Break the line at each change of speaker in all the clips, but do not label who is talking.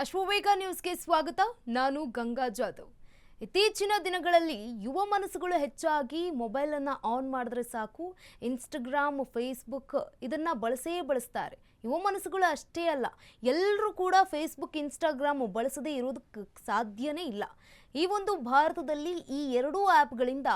ಅಶ್ವವೇಗ ನ್ಯೂಸ್ಗೆ ಸ್ವಾಗತ. ನಾನು ಗಂಗಾ ಜಾಧವ್. ಇತ್ತೀಚಿನ ದಿನಗಳಲ್ಲಿ ಯುವ ಮನಸ್ಸುಗಳು ಹೆಚ್ಚಾಗಿ ಮೊಬೈಲ್ ಅನ್ನ ಆನ್ ಮಾಡಿದ್ರೆ ಸಾಕು, ಇನ್ಸ್ಟಾಗ್ರಾಮ್, ಫೇಸ್ಬುಕ್ ಇದನ್ನ ಬಳಸ್ತಾರೆ. ಯುವ ಮನಸ್ಸುಗಳು ಅಷ್ಟೇ ಅಲ್ಲ, ಎಲ್ಲರೂ ಕೂಡ ಫೇಸ್ಬುಕ್, ಇನ್ಸ್ಟಾಗ್ರಾಮ್ ಬಳಸದೇ ಇರೋದಕ್ಕೆ ಸಾಧ್ಯನೇ ಇಲ್ಲ. ಈ ಒಂದು ಭಾರತದಲ್ಲಿ ಈ ಎರಡೂ ಆ್ಯಪ್ಗಳಿಂದ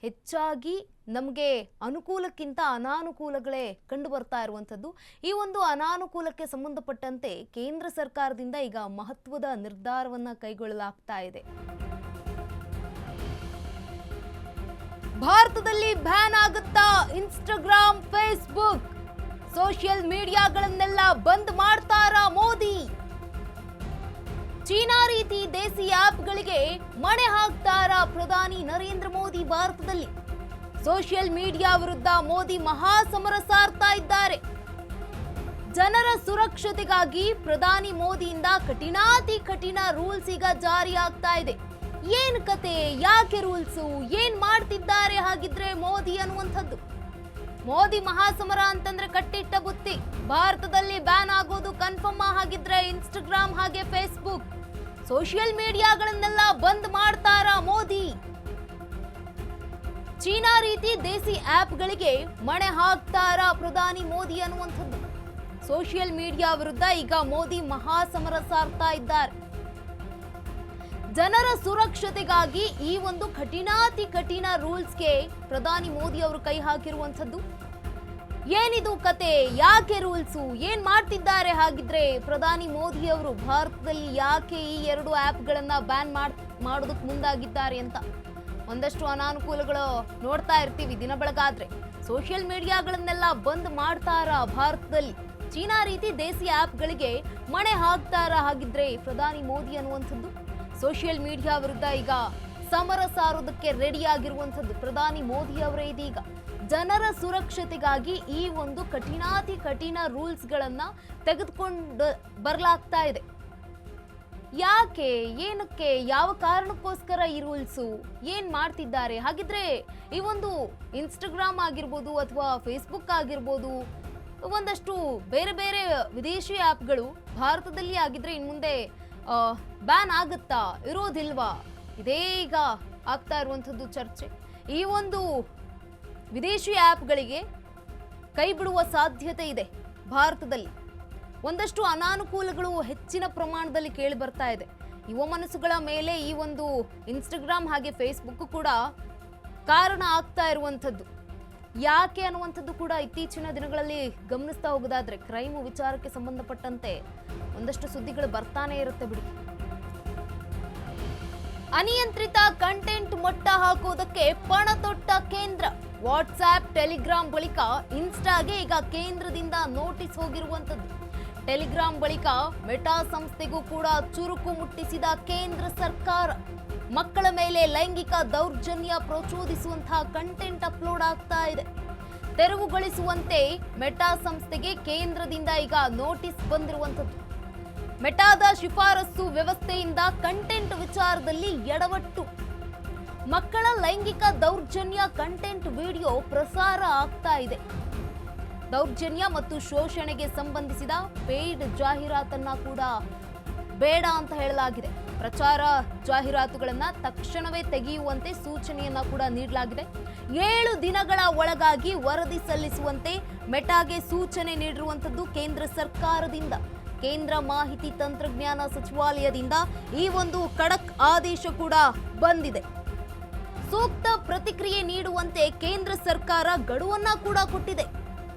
ಹೆಚ್ಚಾಗಿ ನಮಗೆ ಅನುಕೂಲಕ್ಕಿಂತ ಅನಾನುಕೂಲಗಳೇ ಕಂಡು ಬರ್ತಾ ಇರುವಂಥದ್ದು. ಈ ಒಂದು ಅನಾನುಕೂಲಕ್ಕೆ ಸಂಬಂಧಪಟ್ಟಂತೆ ಕೇಂದ್ರ ಸರ್ಕಾರದಿಂದ ಈಗ ಮಹತ್ವದ ನಿರ್ಧಾರವನ್ನ ಕೈಗೊಳ್ಳಲಾಗ್ತಾ ಇದೆ. ಭಾರತದಲ್ಲಿ ಬ್ಯಾನ್ ಆಗುತ್ತಾ ಇನ್ಸ್ಟಾಗ್ರಾಮ್, ಫೇಸ್ಬುಕ್, ಸೋಷಿಯಲ್ ಮೀಡಿಯಾಗಳನ್ನೆಲ್ಲ ಬಂದ್ ಮಾಡ್ತಾರಾ ಮೋದಿ? ಚೀನಾ ರೀತಿ ದೇಸಿ ಆಪ್ಗಳಿಗೆ ಮಣೆ ಹಾಕ್ತಾರಾ ಪ್ರಧಾನಿ ನರೇಂದ್ರ ಮೋದಿ? ಭಾರತದಲ್ಲಿ ಸೋಷಿಯಲ್ ಮೀಡಿಯಾ ವಿರುದ್ಧ ಮೋದಿ ಮಹಾಸಮರ ಸಾರ್ತಾ ಇದ್ದಾರೆ. ಜನರ ಸುರಕ್ಷತೆಗಾಗಿ ಪ್ರಧಾನಿ ಮೋದಿಯಿಂದ ಕಠಿಣಾತಿ ಕಠಿಣ ರೂಲ್ಸ್ ಈಗ ಜಾರಿ ಆಗ್ತಾ ಇದೆ. ಏನ್ ಕತೆ, ಯಾಕೆ ರೂಲ್ಸು, ಏನ್ ಮಾಡ್ತಿದ್ದಾರೆ ಹಾಗಿದ್ರೆ ಮೋದಿ ಅನ್ನುವಂಥದ್ದು. ಮೋದಿ ಮಹಾಸಮರ ಅಂತಂದ್ರೆ ಕಟ್ಟಿಟ್ಟ ಬುತ್ತಿ. ಭಾರತದಲ್ಲಿ ಬ್ಯಾನ್ ಆಗೋದು ಕನ್ಫರ್ಮ್. ಹಾಗಿದ್ರೆ ಇನ್ಸ್ಟಾಗ್ರಾಮ್ ಹಾಗೆ ಫೇಸ್ಬುಕ್, ಸೋಷಿಯಲ್ ಮೀಡಿಯಾಗಳನ್ನೆಲ್ಲ ಬಂದ್ ಮಾಡ್ತಾರಾ ಮೋದಿ? ಚೀನಾ ರೀತಿ ದೇಸಿ ಆಪ್ಗಳಿಗೆ ಮಣೆ ಹಾಕ್ತಾರಾ ಪ್ರಧಾನಿ ಮೋದಿ ಅನ್ನುವಂಥದ್ದು. ಸೋಷಿಯಲ್ ಮೀಡಿಯಾ ವಿರುದ್ಧ ಈಗ ಮೋದಿ ಮಹಾಸಮರ ಸಾರ್ತಾ ಇದ್ದಾರೆ. ಜನರ ಸುರಕ್ಷತೆಗಾಗಿ ಈ ಒಂದು ಕಠಿಣಾತಿ ಕಠಿಣ ರೂಲ್ಸ್ಗೆ ಪ್ರಧಾನಿ ಮೋದಿ ಅವರು ಕೈ ಹಾಕಿರುವಂಥದ್ದು. ಏನಿದು ಕತೆ, ಯಾಕೆ ರೂಲ್ಸು, ಏನ್ ಮಾಡ್ತಿದ್ದಾರೆ ಹಾಗಿದ್ರೆ ಪ್ರಧಾನಿ ಮೋದಿ ಅವರು? ಭಾರತದಲ್ಲಿ ಯಾಕೆ ಈ ಎರಡು ಆ್ಯಪ್ಗಳನ್ನ ಬ್ಯಾನ್ ಮಾಡೋದಕ್ಕೆ ಮುಂದಾಗಿದ್ದಾರೆ ಅಂತ ಒಂದಷ್ಟು ಅನಾನುಕೂಲಗಳು ನೋಡ್ತಾ ಇರ್ತೀವಿ ದಿನ ಬೆಳಗಾದ್ರೆ. ಸೋಷಿಯಲ್ ಮೀಡಿಯಾಗಳನ್ನೆಲ್ಲ ಬಂದ್ ಮಾಡ್ತಾರಾ ಭಾರತದಲ್ಲಿ? ಚೀನಾ ರೀತಿ ದೇಸಿ ಆ್ಯಪ್ಗಳಿಗೆ ಮಣೆ ಹಾಕ್ತಾರಾ ಹಾಗಿದ್ರೆ ಪ್ರಧಾನಿ ಮೋದಿ ಅನ್ನುವಂಥದ್ದು. ಸೋಷಿಯಲ್ ಮೀಡಿಯಾ ವಿರುದ್ಧ ಈಗ ಸಮರ ಸಾರೋದಕ್ಕೆ ರೆಡಿ ಆಗಿರುವಂಥದ್ದು ಪ್ರಧಾನಿ ಮೋದಿ ಅವರೇ. ಇದೀಗ ಜನರ ಸುರಕ್ಷತೆಗಾಗಿ ಈ ಒಂದು ಕಠಿಣಾತಿ ಕಠಿಣ ರೂಲ್ಸ್ ಗಳನ್ನ ತೆಗೆದುಕೊಂಡು ಬರಲಾಗ್ತಾ ಇದೆ. ಯಾಕೆ, ಏನಕ್ಕೆ, ಯಾವ ಕಾರಣಕ್ಕೋಸ್ಕರ ಈ ರೂಲ್ಸು, ಏನ್ ಮಾಡ್ತಿದ್ದಾರೆ ಹಾಗಿದ್ರೆ? ಈ ಒಂದು ಇನ್ಸ್ಟಾಗ್ರಾಮ್ ಆಗಿರ್ಬೋದು ಅಥವಾ ಫೇಸ್ಬುಕ್ ಆಗಿರ್ಬೋದು, ಒಂದಷ್ಟು ಬೇರೆ ಬೇರೆ ವಿದೇಶಿ ಆ್ಯಪ್ಗಳು ಭಾರತದಲ್ಲಿ ಆಗಿದ್ರೆ ಇನ್ಮುಂದೆ ಬ್ಯಾನ್ ಆಗುತ್ತಾ, ಇರೋದಿಲ್ವಾ? ಇದೇ ಈಗ ಆಗ್ತಾ ಇರುವಂಥದ್ದು ಚರ್ಚೆ. ಈ ಒಂದು ವಿದೇಶಿ ಆ್ಯಪ್ಗಳಿಗೆ ಕೈ ಬಿಡುವ ಸಾಧ್ಯತೆ ಇದೆ. ಭಾರತದಲ್ಲಿ ಒಂದಷ್ಟು ಅನಾನುಕೂಲಗಳು ಹೆಚ್ಚಿನ ಪ್ರಮಾಣದಲ್ಲಿ ಕೇಳಿ ಬರ್ತಾ ಇದೆ. ಯುವ ಮನಸ್ಸುಗಳ ಮೇಲೆ ಈ ಒಂದು ಇನ್ಸ್ಟಾಗ್ರಾಮ್ ಹಾಗೆ ಫೇಸ್ಬುಕ್ ಕೂಡ ಕಾರಣ ಆಗ್ತಾ ಇರುವಂಥದ್ದು. ಯಾಕೆ ಅನ್ನುವಂಥದ್ದು ಕೂಡ ಇತ್ತೀಚಿನ ದಿನಗಳಲ್ಲಿ ಗಮನಿಸ್ತಾ ಹೋಗೋದಾದ್ರೆ ಕ್ರೈಮ್ ವಿಚಾರಕ್ಕೆ ಸಂಬಂಧಪಟ್ಟಂತೆ ಒಂದಷ್ಟು ಸುದ್ದಿಗಳು ಬರ್ತಾನೆ ಇರುತ್ತೆ ಬಿಡಿ. ಅನಿಯಂತ್ರಿತ ಕಂಟೆಂಟ್ ಮಟ್ಟ ಹಾಕೋದಕ್ಕೆ ಪಣ ತೊಟ್ಟ ಕೇಂದ್ರ. ವಾಟ್ಸ್ಆಪ್, ಟೆಲಿಗ್ರಾಮ್ ಬಳಿಕ ಇನ್ಸ್ಟಾಗೆ ಈಗ ಕೇಂದ್ರದಿಂದ ನೋಟಿಸ್ ಹೋಗಿರುವಂಥದ್ದು. ಟೆಲಿಗ್ರಾಮ್ ಬಳಿಕ ಮೆಟಾ ಸಂಸ್ಥೆಗೂ ಕೂಡ ಚುರುಕು ಮುಟ್ಟಿಸಿದ ಕೇಂದ್ರ ಸರ್ಕಾರ. ಮಕ್ಕಳ ಮೇಲೆ ಲೈಂಗಿಕ ದೌರ್ಜನ್ಯ ಪ್ರಚೋದಿಸುವಂತಹ ಕಂಟೆಂಟ್ ಅಪ್ಲೋಡ್ ಆಗ್ತಾ ಇದೆ. ತೆರವುಗೊಳಿಸುವಂತೆ ಮೆಟಾ ಸಂಸ್ಥೆಗೆ ಕೇಂದ್ರದಿಂದ ಈಗ ನೋಟಿಸ್ ಬಂದಿರುವಂಥದ್ದು. ಮೆಟಾದ ಶಿಫಾರಸು ವ್ಯವಸ್ಥೆಯಿಂದ ಕಂಟೆಂಟ್ ವಿಚಾರದಲ್ಲಿ ಎಡವಟ್ಟು. ಮಕ್ಕಳ ಲೈಂಗಿಕ ದೌರ್ಜನ್ಯ ಕಂಟೆಂಟ್ ವಿಡಿಯೋ ಪ್ರಸಾರ ಆಗ್ತಾ ಇದೆ. ದೌರ್ಜನ್ಯ ಮತ್ತು ಶೋಷಣೆಗೆ ಸಂಬಂಧಿಸಿದ ಪೇಯ್ಡ್ ಜಾಹೀರಾತನ್ನ ಕೂಡ ಬೇಡ ಅಂತ ಹೇಳಲಾಗಿದೆ. ಪ್ರಚಾರ ಜಾಹೀರಾತುಗಳನ್ನ ತಕ್ಷಣವೇ ತೆಗೆಯುವಂತೆ ಸೂಚನೆಯನ್ನ ಕೂಡ ನೀಡಲಾಗಿದೆ. 7 ದಿನಗಳ ಒಳಗಾಗಿ ವರದಿ ಸಲ್ಲಿಸುವಂತೆ ಮೆಟಾಗೆ ಸೂಚನೆ ನೀಡಿರುವಂತದ್ದು ಕೇಂದ್ರ ಸರ್ಕಾರದಿಂದ. ಕೇಂದ್ರ ಮಾಹಿತಿ ತಂತ್ರಜ್ಞಾನ ಸಚಿವಾಲಯದಿಂದ ಈ ಒಂದು ಖಡಕ್ ಆದೇಶ ಕೂಡ ಬಂದಿದೆ. ಸೂಕ್ತ ಪ್ರತಿಕ್ರಿಯೆ ನೀಡುವಂತೆ ಕೇಂದ್ರ ಸರ್ಕಾರ ಗಡುವನ್ನ ಕೂಡ ಕೊಟ್ಟಿದೆ.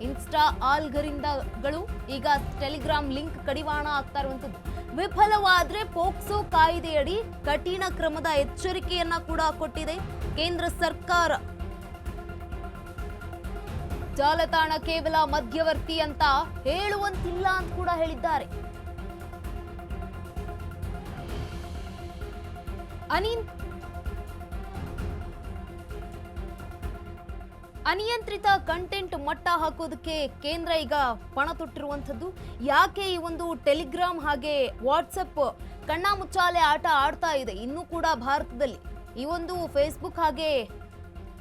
ಇನ್ಸ್ಟಾ ಆಲ್ಗರಿದಮ್ಗಳು ಈಗ ಟೆಲಿಗ್ರಾಮ್ ಲಿಂಕ್ ಕಡಿವಾಣ ಆಗ್ತಾ ಇರುವಂತದ್ದು. ವಿಫಲವಾದ್ರೆ ಪೋಕ್ಸೋ ಕಾಯ್ದೆಯಡಿ ಕಠಿಣ ಕ್ರಮದ ಎಚ್ಚರಿಕೆಯನ್ನ ಕೂಡ ಕೊಟ್ಟಿದೆ ಕೇಂದ್ರ ಸರ್ಕಾರ. ಜಾಲತಾಣ ಕೇವಲ ಮಧ್ಯವರ್ತಿ ಅಂತ ಹೇಳುವಂತಿಲ್ಲ ಅಂತ ಕೂಡ ಹೇಳಿದ್ದಾರೆ. ಅನಿಯಂತ್ರಿತ ಕಂಟೆಂಟ್ ಮಟ್ಟ ಹಾಕೋದಕ್ಕೆ ಕೇಂದ್ರ ಈಗ ಪಣ ತೊಟ್ಟಿರುವಂಥದ್ದು. ಯಾಕೆ ಈ ಒಂದು ಟೆಲಿಗ್ರಾಮ್ ಹಾಗೆ ವಾಟ್ಸಪ್ ಕಣ್ಣಾ ಮುಚ್ಚಾಲೆ ಆಟ ಆಡ್ತಾ ಇದೆ ಇನ್ನೂ ಕೂಡ ಭಾರತದಲ್ಲಿ? ಈ ಒಂದು ಫೇಸ್ಬುಕ್ ಹಾಗೆ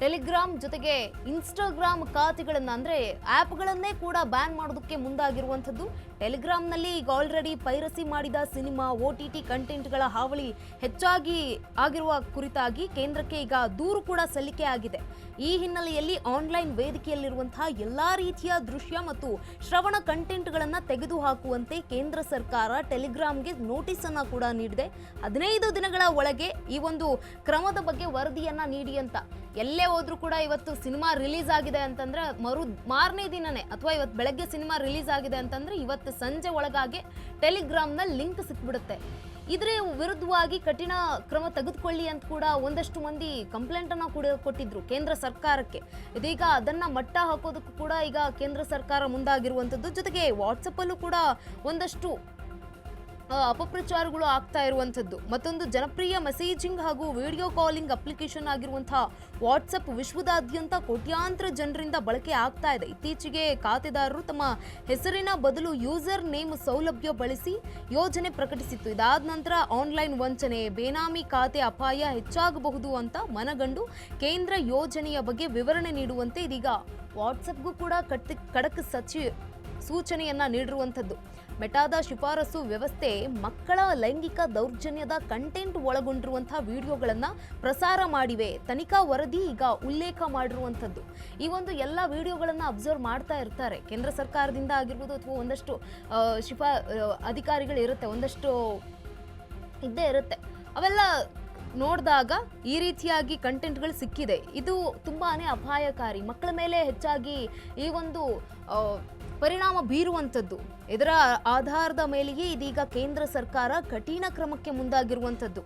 ಟೆಲಿಗ್ರಾಮ್ ಜೊತೆಗೆ ಇನ್ಸ್ಟಾಗ್ರಾಮ್ ಖಾತೆಗಳನ್ನ ಅಂದ್ರೆ ಆಪ್ಗಳನ್ನೇ ಕೂಡ ಬ್ಯಾನ್ ಮಾಡೋದಕ್ಕೆ ಮುಂದಾಗಿರುವಂಥದ್ದು. ಟೆಲಿಗ್ರಾಮ್ನಲ್ಲಿ ಈಗ ಆಲ್ರೆಡಿ ಪೈರಸಿ ಮಾಡಿದ ಸಿನಿಮಾ OTT ಕಂಟೆಂಟ್ಗಳ ಹಾವಳಿ ಹೆಚ್ಚಾಗಿ ಆಗಿರುವ ಕುರಿತಾಗಿ ಕೇಂದ್ರಕ್ಕೆ ಈಗ ದೂರು ಕೂಡ ಸಲ್ಲಿಕೆ ಆಗಿದೆ. ಈ ಹಿನ್ನೆಲೆಯಲ್ಲಿ ಆನ್ಲೈನ್ ವೇದಿಕೆಯಲ್ಲಿರುವಂತಹ ಎಲ್ಲಾ ರೀತಿಯ ದೃಶ್ಯ ಮತ್ತು ಶ್ರವಣ ಕಂಟೆಂಟ್ಗಳನ್ನು ತೆಗೆದುಹಾಕುವಂತೆ ಕೇಂದ್ರ ಸರ್ಕಾರ ಟೆಲಿಗ್ರಾಮ್ಗೆ ನೋಟಿಸ್ ಅನ್ನ ಕೂಡ ನೀಡಿದೆ. 15 ದಿನಗಳ ಒಳಗೆ ಈ ಒಂದು ಕ್ರಮದ ಬಗ್ಗೆ ವರದಿಯನ್ನ ನೀಡಿ ಅಂತ. ಎಲ್ಲೇ ಹೋದ್ರೂ ಕೂಡ ಇವತ್ತು ಸಿನಿಮಾ ರಿಲೀಸ್ ಆಗಿದೆ ಅಂತಂದ್ರೆ ಮಾರನೇ ದಿನನೇ ಅಥವಾ ಇವತ್ತು ಬೆಳಗ್ಗೆ ಸಿನಿಮಾ ರಿಲೀಸ್ ಆಗಿದೆ ಅಂತಂದ್ರೆ ಇವತ್ತು ಸಂಜೆ ಒಳಗಾಗಿ ಟೆಲಿಗ್ರಾಮ್ನಲ್ಲಿ ಲಿಂಕ್ ಸಿಕ್ಬಿಡುತ್ತೆ. ಇದ್ರ ವಿರುದ್ಧವಾಗಿ ಕಠಿಣ ಕ್ರಮ ತೆಗೆದುಕೊಳ್ಳಿ ಅಂತ ಕೂಡ ಒಂದಷ್ಟು ಮಂದಿ ಕಂಪ್ಲೇಂಟ್ ಅನ್ನ ಕೂಡ ಕೊಟ್ಟಿದ್ರು ಕೇಂದ್ರ ಸರ್ಕಾರಕ್ಕೆ. ಇದೀಗ ಅದನ್ನ ಮಟ್ಟ ಹಾಕೋದಕ್ಕೂ ಕೂಡ ಈಗ ಕೇಂದ್ರ ಸರ್ಕಾರ ಮುಂದಾಗಿರುವಂತದ್ದು. ಜೊತೆಗೆ ವಾಟ್ಸಪ್ ಅಲ್ಲೂ ಕೂಡ ಒಂದಷ್ಟು ಅಪಪ್ರಚಾರಗಳು ಆಗ್ತಾ ಇರುವಂಥದ್ದು. ಮತ್ತೊಂದು ಜನಪ್ರಿಯ ಮೆಸೇಜಿಂಗ್ ಹಾಗೂ ವಿಡಿಯೋ ಕಾಲಿಂಗ್ ಅಪ್ಲಿಕೇಶನ್ ಆಗಿರುವಂತಹ ವಾಟ್ಸಪ್ ವಿಶ್ವದಾದ್ಯಂತ ಕೋಟ್ಯಾಂತರ ಜನರಿಂದ ಬಳಕೆ ಆಗ್ತಾ ಇದೆ. ಇತ್ತೀಚೆಗೆ ಖಾತೆದಾರರು ತಮ್ಮ ಹೆಸರಿನ ಬದಲು ಯೂಸರ್ ನೇಮ್ ಸೌಲಭ್ಯ ಬಳಸಿ ಯೋಜನೆ ಪ್ರಕಟಿಸಿತ್ತು. ಇದಾದ ನಂತರ ಆನ್ಲೈನ್ ವಂಚನೆ, ಬೇನಾಮಿ ಖಾತೆ ಅಪಾಯ ಹೆಚ್ಚಾಗಬಹುದು ಅಂತ ಮನಗಂಡು ಕೇಂದ್ರ ಯೋಜನೆಯ ಬಗ್ಗೆ ವಿವರಣೆ ನೀಡುವಂತೆ ಇದೀಗ ವಾಟ್ಸಪ್ಗೂ ಕೂಡ ಖಡಕ್ ಸೂಚನೆಯನ್ನ ನೀಡಿರುವಂಥದ್ದು. ಮೆಟಾದ ಶಿಫಾರಸು ವ್ಯವಸ್ಥೆ ಮಕ್ಕಳ ಲೈಂಗಿಕ ದೌರ್ಜನ್ಯದ ಕಂಟೆಂಟ್ ಒಳಗೊಂಡಿರುವಂತಹ ವಿಡಿಯೋಗಳನ್ನು ಪ್ರಸಾರ ಮಾಡಿವೆ. ತನಿಖಾ ವರದಿ ಈಗ ಉಲ್ಲೇಖ ಮಾಡಿರುವಂಥದ್ದು. ಈ ಒಂದು ಎಲ್ಲ ವಿಡಿಯೋಗಳನ್ನು ಅಬ್ಸರ್ವ್ ಮಾಡ್ತಾ ಇರ್ತಾರೆ ಕೇಂದ್ರ ಸರ್ಕಾರದಿಂದ ಆಗಿರ್ಬೋದು ಅಥವಾ ಒಂದಷ್ಟು ಅಧಿಕಾರಿಗಳು ಇರುತ್ತೆ, ಒಂದಷ್ಟು ಇದ್ದೇ ಇರುತ್ತೆ. ಅವೆಲ್ಲ ನೋಡಿದಾಗ ಈ ರೀತಿಯಾಗಿ ಕಂಟೆಂಟ್ಗಳು ಸಿಕ್ಕಿದೆ. ಇದು ತುಂಬಾನೇ ಅಪಾಯಕಾರಿ, ಮಕ್ಕಳ ಮೇಲೆ ಹೆಚ್ಚಾಗಿ ಈ ಒಂದು ಪರಿಣಾಮ ಬೀರುವಂಥದ್ದು. ಇದರ ಆಧಾರದ ಮೇಲೆಯೇ ಇದೀಗ ಕೇಂದ್ರ ಸರ್ಕಾರ ಕಠಿಣ ಕ್ರಮಕ್ಕೆ ಮುಂದಾಗಿರುವಂಥದ್ದು.